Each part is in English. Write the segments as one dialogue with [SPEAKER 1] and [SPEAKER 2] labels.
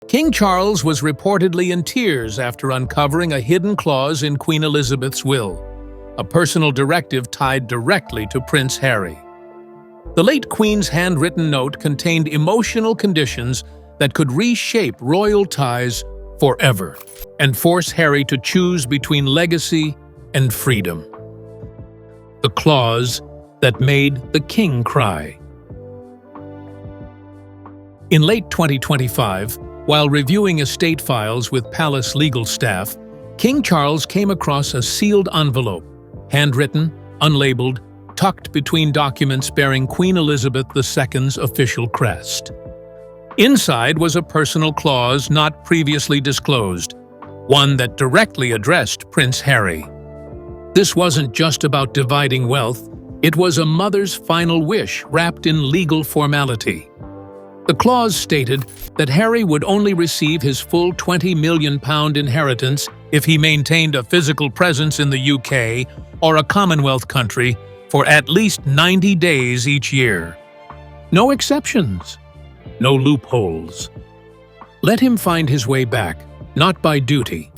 [SPEAKER 1] King Charles was reportedly in tears after uncovering a hidden clause in Queen Elizabeth's will, a personal directive tied directly to Prince Harry. The late Queen's handwritten note contained emotional conditions that could reshape royal ties forever and force Harry to choose between legacy and freedom. The clause that made the king cry. In late 2025, while reviewing estate files with palace legal staff, King Charles came across a sealed envelope, handwritten, unlabeled, tucked between documents bearing Queen Elizabeth II's official crest. Inside was a personal clause not previously disclosed, one that directly addressed Prince Harry. This wasn't just about dividing wealth, it was a mother's final wish wrapped in legal formality. The clause stated that Harry would only receive his full £20 million inheritance if he maintained a physical presence in the UK or a Commonwealth country for at least 90 days each year. No exceptions, no loopholes. Let him find his way back, not by duty,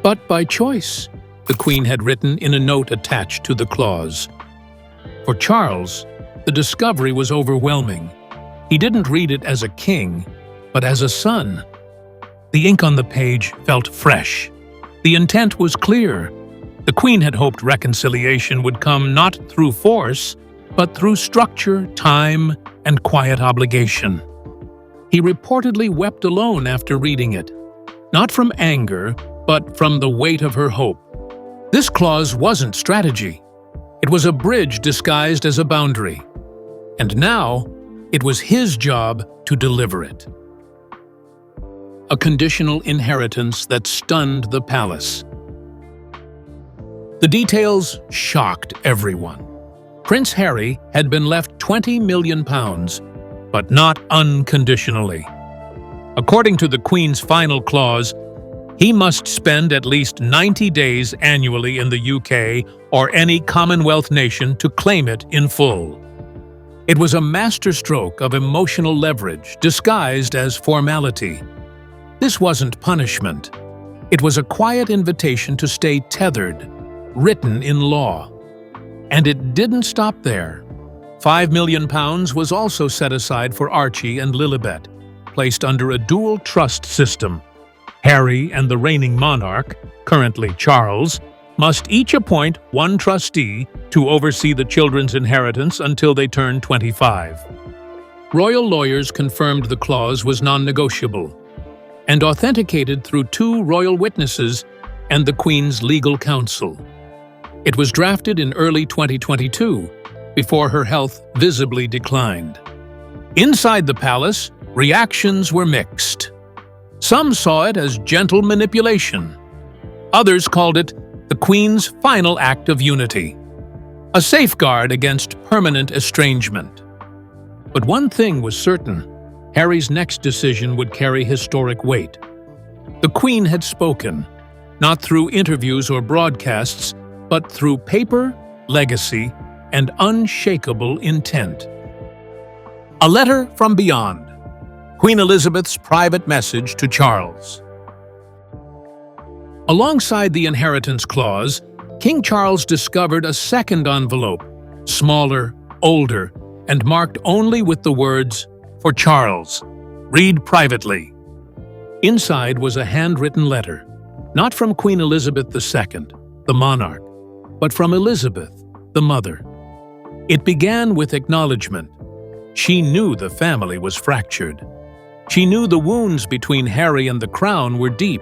[SPEAKER 1] but by choice, the Queen had written in a note attached to the clause. For Charles, the discovery was overwhelming. He didn't read it as a king, but as a son. The ink on the page felt fresh. The intent was clear. The Queen had hoped reconciliation would come not through force, but through structure, time, and quiet obligation. He reportedly wept alone after reading it, not from anger, but from the weight of her hope. This clause wasn't strategy. It was a bridge disguised as a boundary. And now, it was his job to deliver it. A conditional inheritance that stunned the palace. The details shocked everyone. Prince Harry had been left £20 million, but not unconditionally. According to the Queen's final clause, he must spend at least 90 days annually in the UK or any Commonwealth nation to claim it in full. It was a masterstroke of emotional leverage disguised as formality. This wasn't punishment. It was a quiet invitation to stay tethered, written in law. And it didn't stop there. £5 million was also set aside for Archie and Lilibet, placed under a dual trust system. Harry and the reigning monarch, currently Charles, must each appoint one trustee to oversee the children's inheritance until they turn 25. Royal lawyers confirmed the clause was non-negotiable and authenticated through 2 royal witnesses and the Queen's legal counsel. It was drafted in early 2022, before her health visibly declined. Inside the palace, reactions were mixed. Some saw it as gentle manipulation. Others called it the Queen's final act of unity, a safeguard against permanent estrangement. But one thing was certain: Harry's next decision would carry historic weight. The Queen had spoken, not through interviews or broadcasts, but through paper, legacy, and unshakable intent. A letter from beyond. Queen Elizabeth's private message to Charles. Alongside the inheritance clause, King Charles discovered a second envelope, smaller, older, and marked only with the words, "For Charles. Read privately." Inside was a handwritten letter, not from Queen Elizabeth II, the monarch, but from Elizabeth, the mother. It began with acknowledgement. She knew the family was fractured. She knew the wounds between Harry and the crown were deep.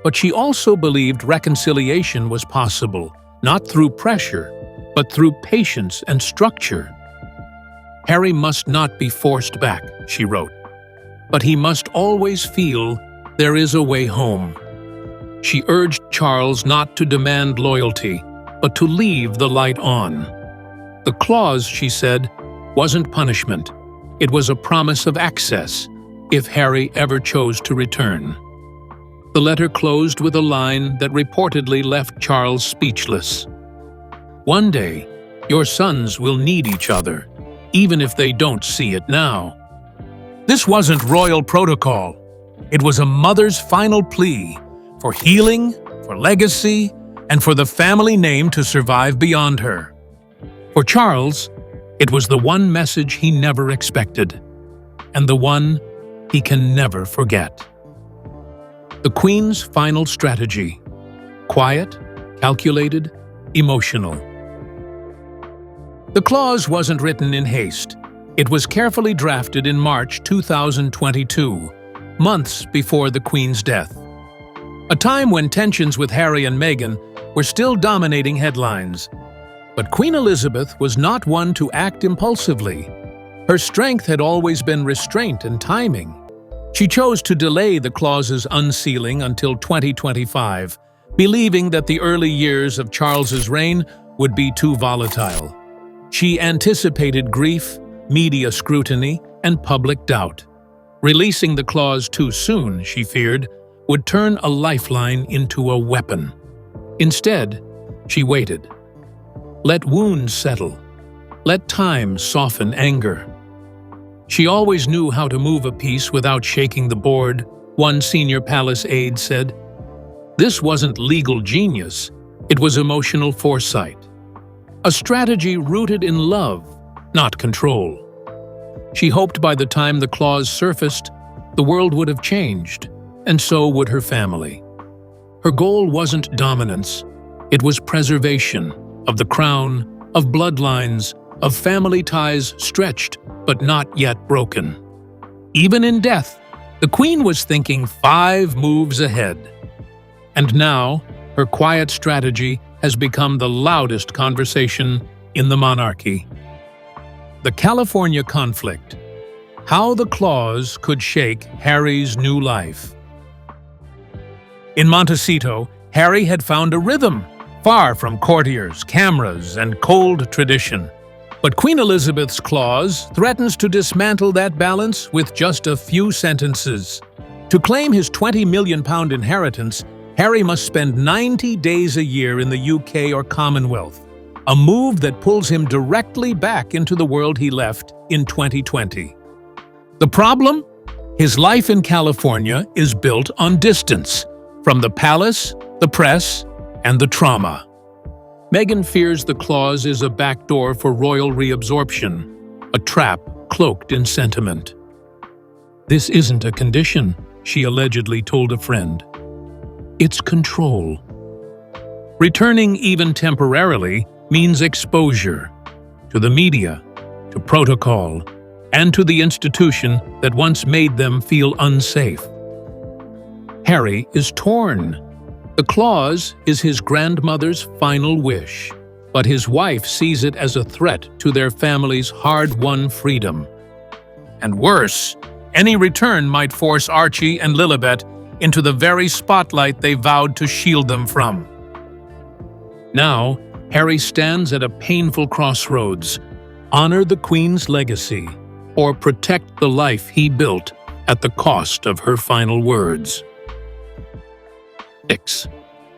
[SPEAKER 1] But she also believed reconciliation was possible, not through pressure, but through patience and structure. Harry must not be forced back, she wrote, but he must always feel there is a way home. She urged Charles not to demand loyalty, but to leave the light on. The clause, she said, wasn't punishment. It was a promise of access, if Harry ever chose to return. The letter closed with a line that reportedly left Charles speechless. "One day, your sons will need each other, even if they don't see it now." This wasn't royal protocol. It was a mother's final plea for healing, for legacy, and for the family name to survive beyond her. For Charles, it was the one message he never expected, and the one he can never forget. The Queen's final strategy: quiet, calculated, emotional. The clause wasn't written in haste. It was carefully drafted in March 2022, months before the Queen's death. A time when tensions with Harry and Meghan were still dominating headlines. But Queen Elizabeth was not one to act impulsively. Her strength had always been restraint and timing. She chose to delay the clause's unsealing until 2025, believing that the early years of Charles's reign would be too volatile. She anticipated grief, media scrutiny, and public doubt. Releasing the clause too soon, she feared, would turn a lifeline into a weapon. Instead, she waited. Let wounds settle. Let time soften anger. She always knew how to move a piece without shaking the board, one senior palace aide said. This wasn't legal genius, it was emotional foresight. A strategy rooted in love, not control. She hoped by the time the clause surfaced, the world would have changed, and so would her family. Her goal wasn't dominance, it was preservation of the crown, of bloodlines, of family ties stretched but not yet broken. Even in death, the Queen was thinking 5 moves ahead. And now, her quiet strategy has become the loudest conversation in the monarchy. The California conflict. How the clause could shake Harry's new life. In Montecito, Harry had found a rhythm, far from courtiers, cameras, and cold tradition. But Queen Elizabeth's clause threatens to dismantle that balance with just a few sentences. To claim his £20 million inheritance, Harry must spend 90 days a year in the UK or Commonwealth, a move that pulls him directly back into the world he left in 2020. The problem? His life in California is built on distance, from the palace, the press, and the trauma. Meghan fears the clause is a backdoor for royal reabsorption, a trap cloaked in sentiment. This isn't a condition, she allegedly told a friend. It's control. Returning even temporarily means exposure to the media, to protocol, and to the institution that once made them feel unsafe. Harry is torn. The clause is his grandmother's final wish, but his wife sees it as a threat to their family's hard-won freedom. And worse, any return might force Archie and Lilibet into the very spotlight they vowed to shield them from. Now, Harry stands at a painful crossroads: honor the Queen's legacy, or protect the life he built at the cost of her final words. 6.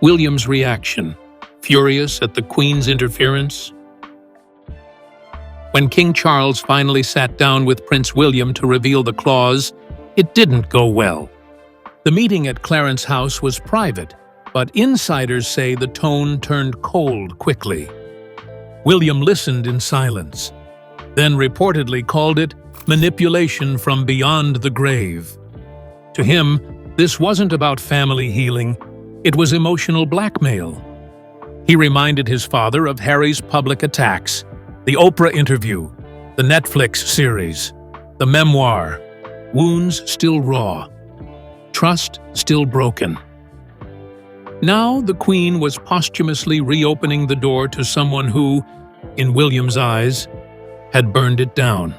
[SPEAKER 1] William's reaction, furious at the Queen's interference. When King Charles finally sat down with Prince William to reveal the clause, it didn't go well. The meeting at Clarence House was private, but insiders say the tone turned cold quickly. William listened in silence, then reportedly called it manipulation from beyond the grave. To him, this wasn't about family healing. It was emotional blackmail. He reminded his father of Harry's public attacks, the Oprah interview, the Netflix series, the memoir, wounds still raw, trust still broken. Now the Queen was posthumously reopening the door to someone who, in William's eyes, had burned it down.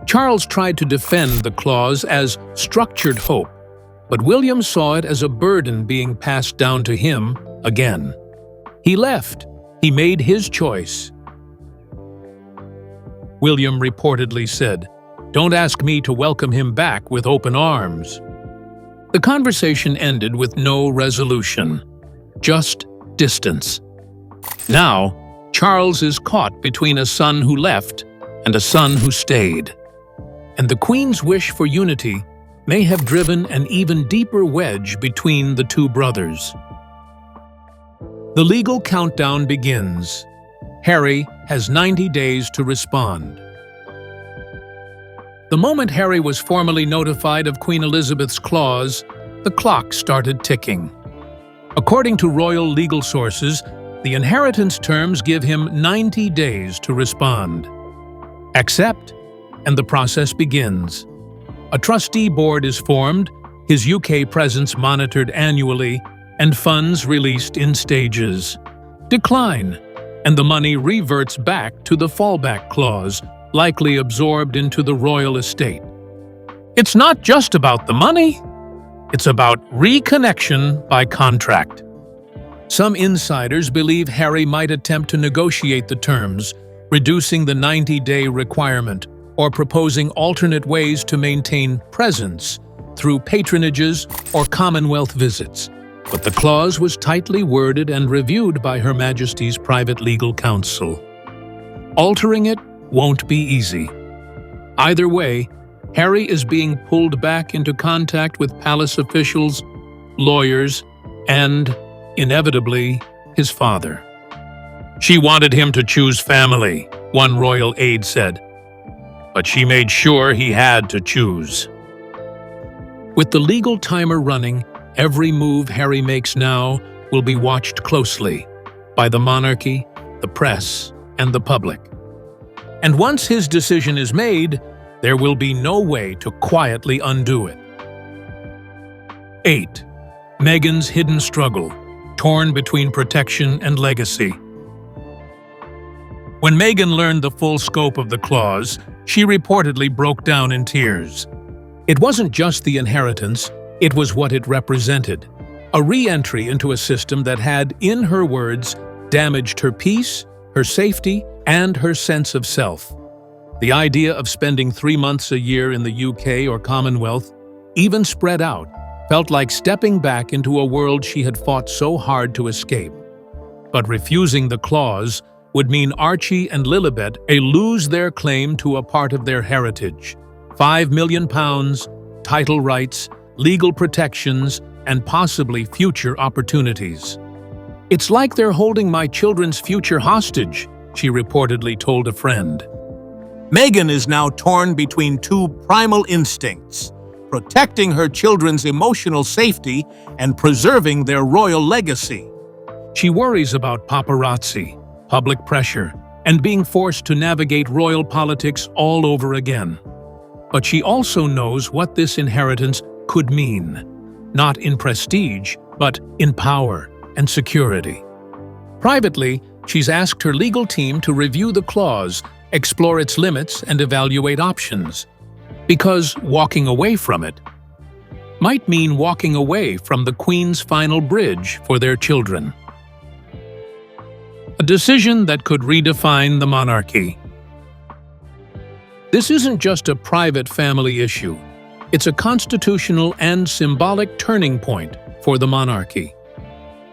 [SPEAKER 1] Charles tried to defend the clause as structured hope, but William saw it as a burden being passed down to him again. He left. He made his choice. William reportedly said, "Don't ask me to welcome him back with open arms." The conversation ended with no resolution, just distance. Now, Charles is caught between a son who left and a son who stayed. And the Queen's wish for unity may have driven an even deeper wedge between the two brothers. The legal countdown begins. Harry has 90 days to respond. The moment Harry was formally notified of Queen Elizabeth's clause, the clock started ticking. According to royal legal sources, the inheritance terms give him 90 days to respond. Accept, and the process begins. A trustee board is formed, his UK presence monitored annually, and funds released in stages. Decline, and the money reverts back to the fallback clause, likely absorbed into the royal estate. It's not just about the money, it's about reconnection by contract. Some insiders believe Harry might attempt to negotiate the terms, reducing the 90-day requirement, or proposing alternate ways to maintain presence through patronages or Commonwealth visits. But the clause was tightly worded and reviewed by Her Majesty's private legal counsel. Altering it won't be easy. Either way, Harry is being pulled back into contact with palace officials, lawyers, and, inevitably, his father. She wanted him to choose family, one royal aide said, but she made sure he had to choose. With the legal timer running, every move Harry makes now will be watched closely by the monarchy, the press, and the public. And once his decision is made, there will be no way to quietly undo it. 8. Meghan's hidden struggle, torn between protection and legacy. When Meghan learned the full scope of the clause, she reportedly broke down in tears. It wasn't just the inheritance, it was what it represented. A re-entry into a system that had, in her words, damaged her peace, her safety, and her sense of self. The idea of spending 3 months a year in the UK or Commonwealth, even spread out, felt like stepping back into a world she had fought so hard to escape. But refusing the clause would mean Archie and Lilibet lose their claim to a part of their heritage. £5 million, title rights, legal protections, and possibly future opportunities. "It's like they're holding my children's future hostage," she reportedly told a friend.
[SPEAKER 2] Meghan is now torn between two primal instincts: protecting her children's emotional safety and preserving their royal legacy.
[SPEAKER 1] She worries about paparazzi, public pressure, and being forced to navigate royal politics all over again. But she also knows what this inheritance could mean, not in prestige, but in power and security. Privately, she's asked her legal team to review the clause, explore its limits, and evaluate options. Because walking away from it might mean walking away from the Queen's final bridge for their children. A decision that could redefine the monarchy. This isn't just a private family issue. It's a constitutional and symbolic turning point for the monarchy.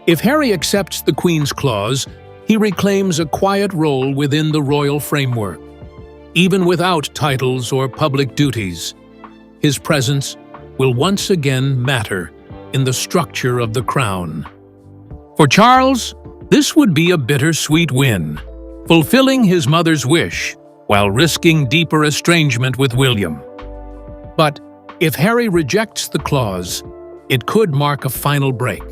[SPEAKER 1] If Harry accepts the Queen's clause, he reclaims a quiet role within the royal framework. Even without titles or public duties, his presence will once again matter in the structure of the crown. For Charles, this would be a bittersweet win, fulfilling his mother's wish while risking deeper estrangement with William. But if Harry rejects the clause, it could mark a final break,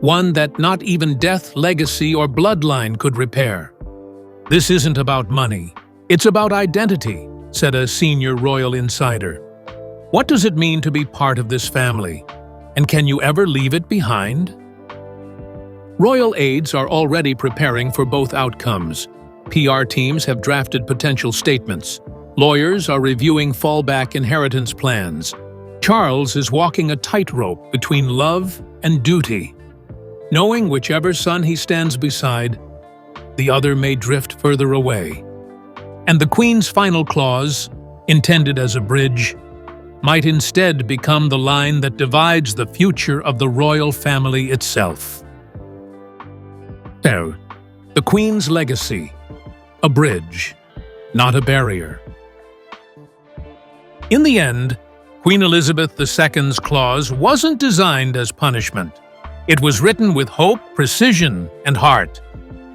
[SPEAKER 1] one that not even death, legacy, or bloodline could repair. "This isn't about money, it's about identity," said a senior royal insider. "What does it mean to be part of this family? And can you ever leave it behind?" Royal aides are already preparing for both outcomes. PR teams have drafted potential statements. Lawyers are reviewing fallback inheritance plans. Charles is walking a tightrope between love and duty. Knowing whichever son he stands beside, the other may drift further away. And the Queen's final clause, intended as a bridge, might instead become the line that divides the future of the royal family itself. So, the Queen's legacy, a bridge, not a barrier. In the end, Queen Elizabeth II's clause wasn't designed as punishment. It was written with hope, precision, and heart.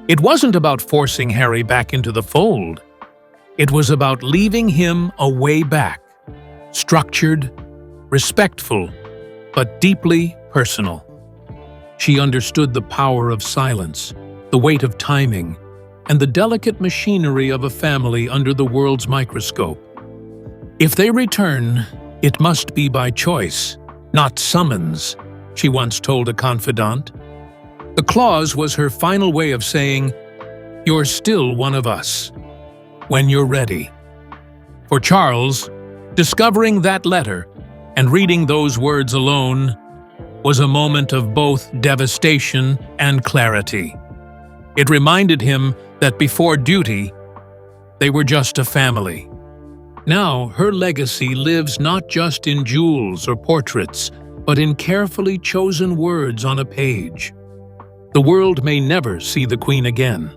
[SPEAKER 1] It wasn't about forcing Harry back into the fold. It was about leaving him a way back, structured, respectful, but deeply personal. She understood the power of silence, the weight of timing, and the delicate machinery of a family under the world's microscope. If they return, it must be by choice, not summons, she once told a confidant. The clause was her final way of saying, "You're still one of us, when you're ready." For Charles, discovering that letter and reading those words alone was a moment of both devastation and clarity. It reminded him that before duty, they were just a family. Now her legacy lives not just in jewels or portraits, but in carefully chosen words on a page. The world may never see the Queen again,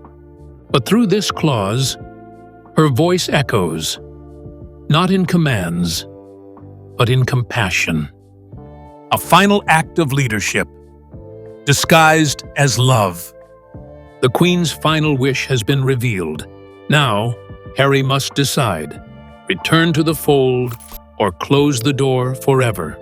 [SPEAKER 1] but through this clause, her voice echoes, not in commands, but in compassion. A final act of leadership, disguised as love. The Queen's final wish has been revealed. Now, Harry must decide, return to the fold or close the door forever.